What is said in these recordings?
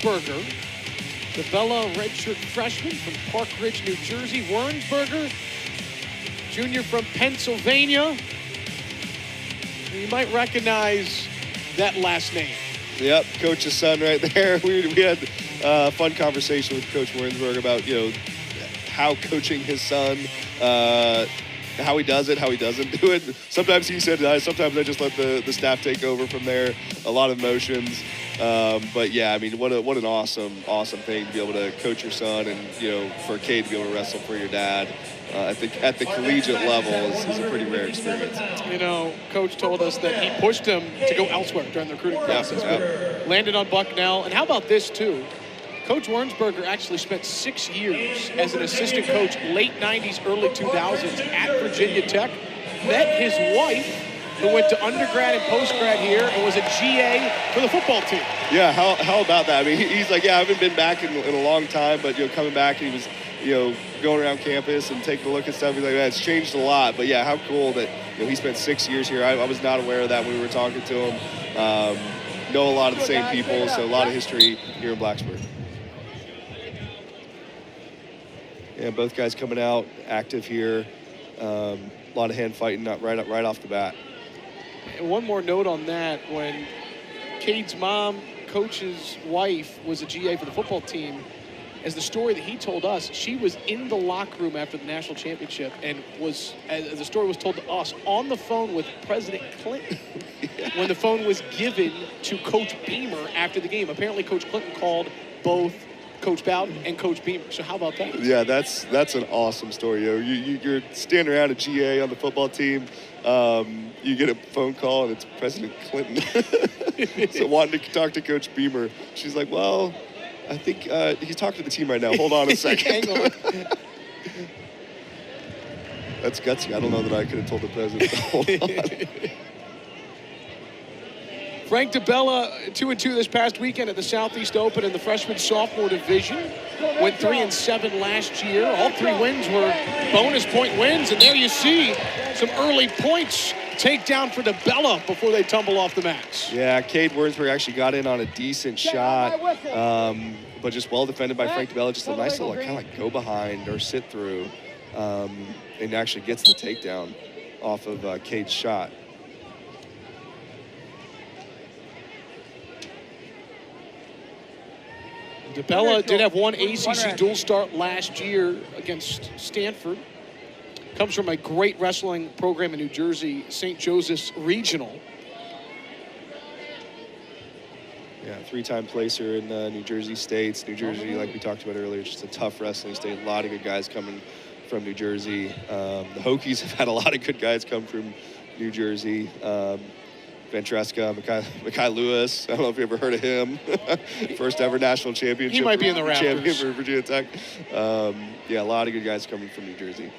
Wirnsberger. Dibella, redshirt freshman from Park Ridge, New Jersey. Wirnsberger, junior from Pennsylvania. You might recognize that last name. Yep, coach's son right there. We had a fun conversation with Coach Wirnsberger about, how coaching his son, how he does it, how he doesn't do it. Sometimes he said, sometimes I just let the staff take over from there. A lot of emotions. But yeah, I mean, what an awesome thing to be able to coach your son and, for Cade to be able to wrestle for your dad. I think at the collegiate level is a pretty rare experience. Coach told us that he pushed him to go elsewhere during the recruiting process. Yeah. Landed on Bucknell. And how about this, too? Coach Wirnsberger actually spent 6 years as an assistant coach, late 90s, early 2000s at Virginia Tech. Met his wife, who went to undergrad and postgrad here and was a GA for the football team. Yeah, how about that? I mean, he's like, I haven't been back in a long time, but, coming back, and he was, going around campus and taking a look at stuff. He's like, it's changed a lot. But, yeah, how cool that he spent 6 years here. I was not aware of that when we were talking to him. Know a lot of the same people, so a lot of history here in Blacksburg. Yeah, both guys coming out active here. A lot of hand fighting right off the bat. And one more note on that: when Cade's mom, Coach's wife, was a GA for the football team, as the story that he told us, she was in the locker room after the national championship and was, as the story was told to us, on the phone with President Clinton when the phone was given to Coach Beamer after the game. Apparently, Coach Clinton called both Coach Bowden and Coach Beamer. So how about that? Yeah, that's an awesome story. You're standing around a GA on the football team. You get a phone call and it's President Clinton. So wanting to talk to Coach Beamer. She's like, well, I think he's talking to the team right now. Hold on a second. Hang on. That's gutsy. I don't know that I could have told the president to hold on. Frank Dibella, 2-2 this past weekend at the Southeast Open in the freshman-sophomore division. Went 3-7 last year. All 3 wins were bonus point wins, and there you see some early points takedown for Dibella before they tumble off the mats. Yeah, Cade Wirnsberger actually got in on a decent shot, but just well defended by Frank Dibella. Just a nice little kind of like go behind or sit through, and actually gets the takedown off of Cade's shot. Dibella did have one ACC dual start last year against Stanford. Comes from a great wrestling program in New Jersey, St. Joseph's Regional. Yeah, 3-time placer in New Jersey States. New Jersey, like we talked about earlier, just a tough wrestling state. A lot of good guys coming from New Jersey. The Hokies have had a lot of good guys come from New Jersey. Ventresca, Mekhi Lewis. I don't know if you ever heard of him. First ever national championship. He might be in the Raptors. Champion for Virginia Tech. Yeah, a lot of good guys coming from New Jersey.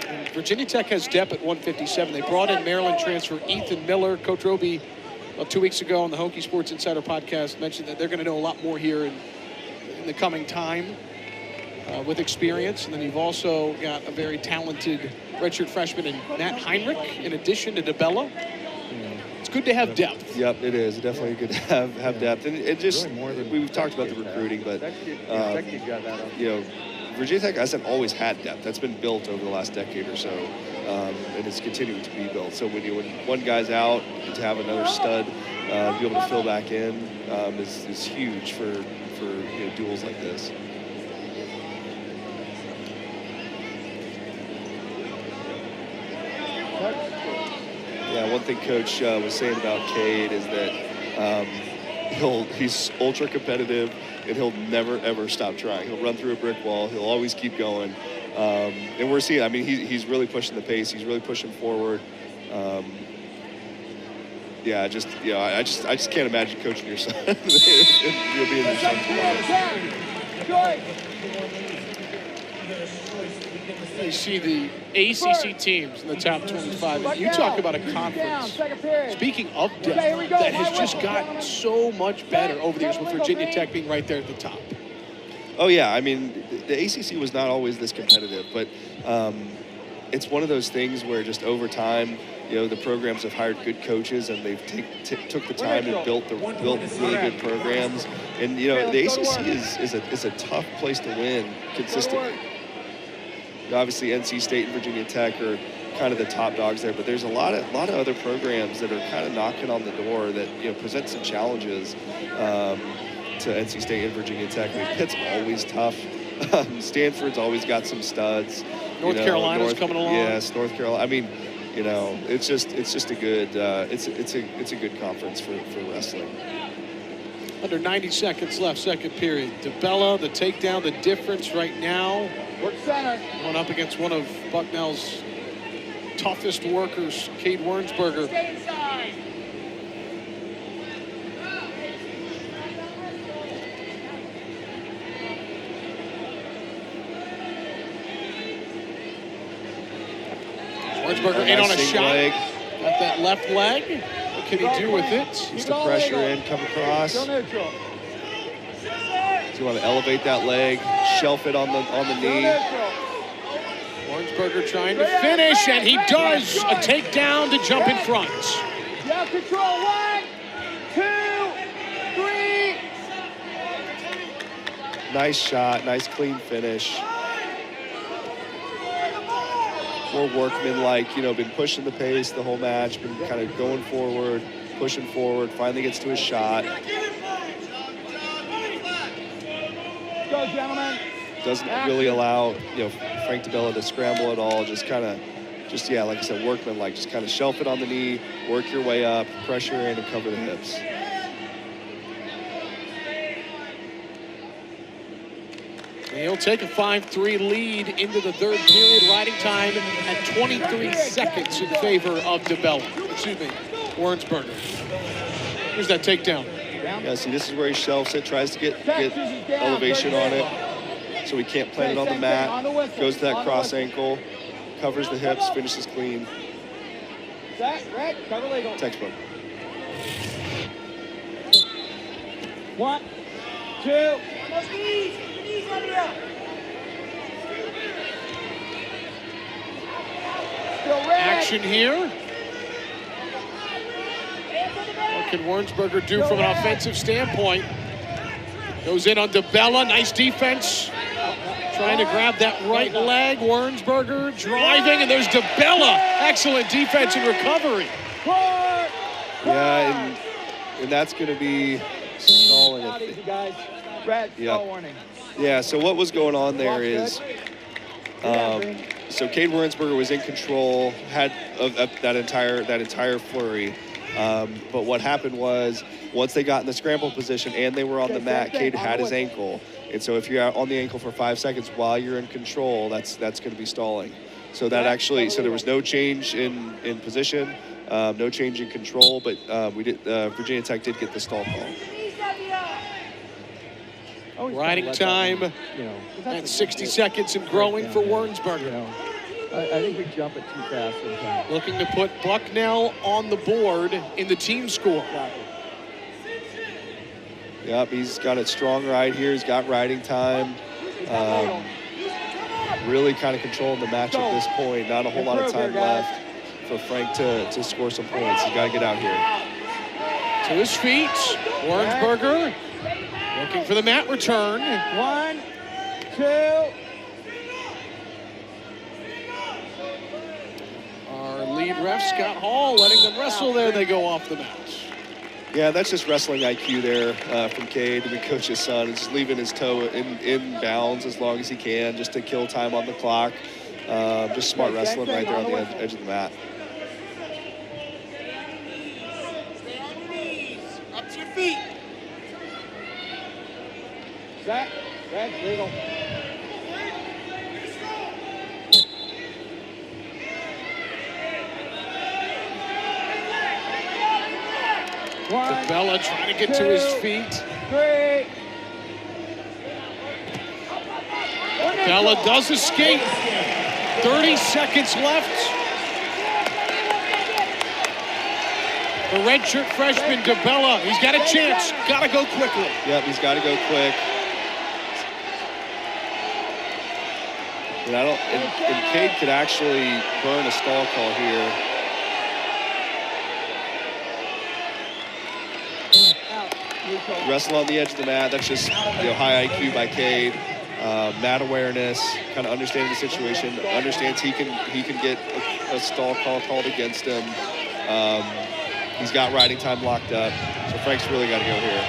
And Virginia Tech has depth at 157. They brought in Maryland transfer Ethan Miller. Coach Roby, about 2 weeks ago on the Hokie Sports Insider podcast, mentioned that they're going to know a lot more here in the coming time with experience. And then you've also got a very talented redshirt freshman in Matt Heinrich, in addition to Dibella. It's good to have depth. Yep, it is. Definitely good to have depth. And it just, we've talked about the recruiting, but, Virginia Tech hasn't always had depth. That's been built over the last decade or so, and it's continuing to be built. So when one guy's out, to have another stud be able to fill back in is huge for duels like this. Yeah, one thing Coach was saying about Cade is that he's ultra competitive and he'll never ever stop trying. He'll run through a brick wall. He'll always keep going. And we're seeing. I mean, he's really pushing the pace. He's really pushing forward. I just can't imagine coaching your son. You'll be in your son tomorrow. You see the ACC teams in the top 25. And you talk about a conference, speaking of depth, that has just gotten so much better over the years, with Virginia Tech being right there at the top. Oh, yeah. I mean, the ACC was not always this competitive, but it's one of those things where just over time, the programs have hired good coaches, and they've took the time and built really good programs. And the ACC is a tough place to win consistently. Obviously, NC State and Virginia Tech are kind of the top dogs there, but there's a lot of other programs that are kind of knocking on the door that present some challenges to NC State and Virginia Tech. I mean, Pitt's always tough. Stanford's always got some studs. North Carolina's coming along. Yes, North Carolina. I mean, it's just a good it's a good conference for wrestling. Under 90 seconds left, second period. Dibella, the takedown, the difference right now. Work center. Going up against one of Bucknell's toughest workers, Cade Wirnsberger. Stay inside. Wirnsberger in on a shot. Leg. Got that left leg. What can he do with it? Just the pressure in, come across. Still neutral. So you want to elevate that leg, shelf it on the knee. Wirnsberger trying to finish, and he does a takedown to jump in front. You have control. 1, 2, 3. Nice shot, nice clean finish. More workmanlike, been pushing the pace the whole match, been kind of going forward, pushing forward, finally gets to a shot. Go, gentlemen. Doesn't really allow, Frank Dibella to scramble at all. Just like I said, workmanlike. Just kind of shelf it on the knee, work your way up, pressure in, and cover the hips. He'll take a 5-3 lead into the third period. Riding time at 23 seconds in favor of Wirnsberger. Here's that takedown. Yeah, see, this is where he shelves it, tries to get elevation on it, so he can't plant it on the mat. Goes to that cross ankle, covers the hips, finishes clean. Set, red, cover legal. Textbook. 1, 2. Action here. What can Wirnsberger do from an offensive standpoint? Goes in on Dibella. Nice defense. Trying to grab that right leg. Wirnsberger driving, and there's Dibella. Excellent defense and recovery. Yeah, and that's going to be stalling, I think. Red, stall warning. Yeah, so what was going on there is, so Cade Wirnsberger was in control, had of that entire flurry. But what happened was, once they got in the scramble position and they were on the mat, Cade had his ankle. And so if you're out on the ankle for 5 seconds while you're in control, that's going to be stalling. So that actually, so there was no change in position, no change in control, but Virginia Tech did get the stall call. Riding time at 60 seconds and growing for Wirnsberger. I think we jump it too fast sometimes. Looking to put Bucknell on the board in the team score. Yep, he's got a strong ride here. He's got riding time. Really kind of controlling the match at this point. Not a whole lot of time left for Frank to score some points. He's got to get out here. To his feet, Wirnsberger looking for the mat return. 1, 2. Our lead ref, Scott Hall, letting them wrestle there. They go off the mat. Yeah, that's just wrestling IQ there from Cade. We coach his son, just leaving his toe in bounds as long as he can, just to kill time on the clock. Just smart wrestling right there on the edge of the mat. Stay on your knees. Up to your feet. Set. Red, legal. Dibella trying to get to his feet. 3. Dibella does escape. 30 seconds left. The redshirt freshman Dibella, he's got a chance. Got to go quickly. Yep, he's got to go quick. And Cade could actually burn a stall call here. Wrestle on the edge of the mat. That's just high IQ by Cade. Mat awareness, kind of understanding the situation, understands he can get a stall call called against him. He's got riding time locked up, so Frank's really got to go here.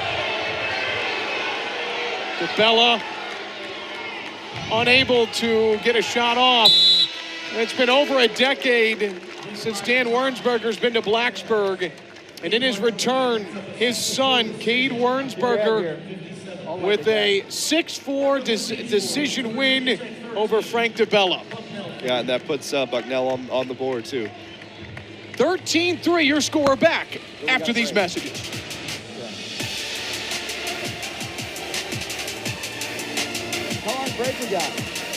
Dibella unable to get a shot off. It's been over a decade since Dan Wirnsberger's been to Blacksburg, and in his return, his son, Cade Wirnsberger, with a 6-4 decision win over Frank Dibella. Yeah, and that puts Bucknell on the board, too. 13-3, your score back after these messages. Come on, break we got.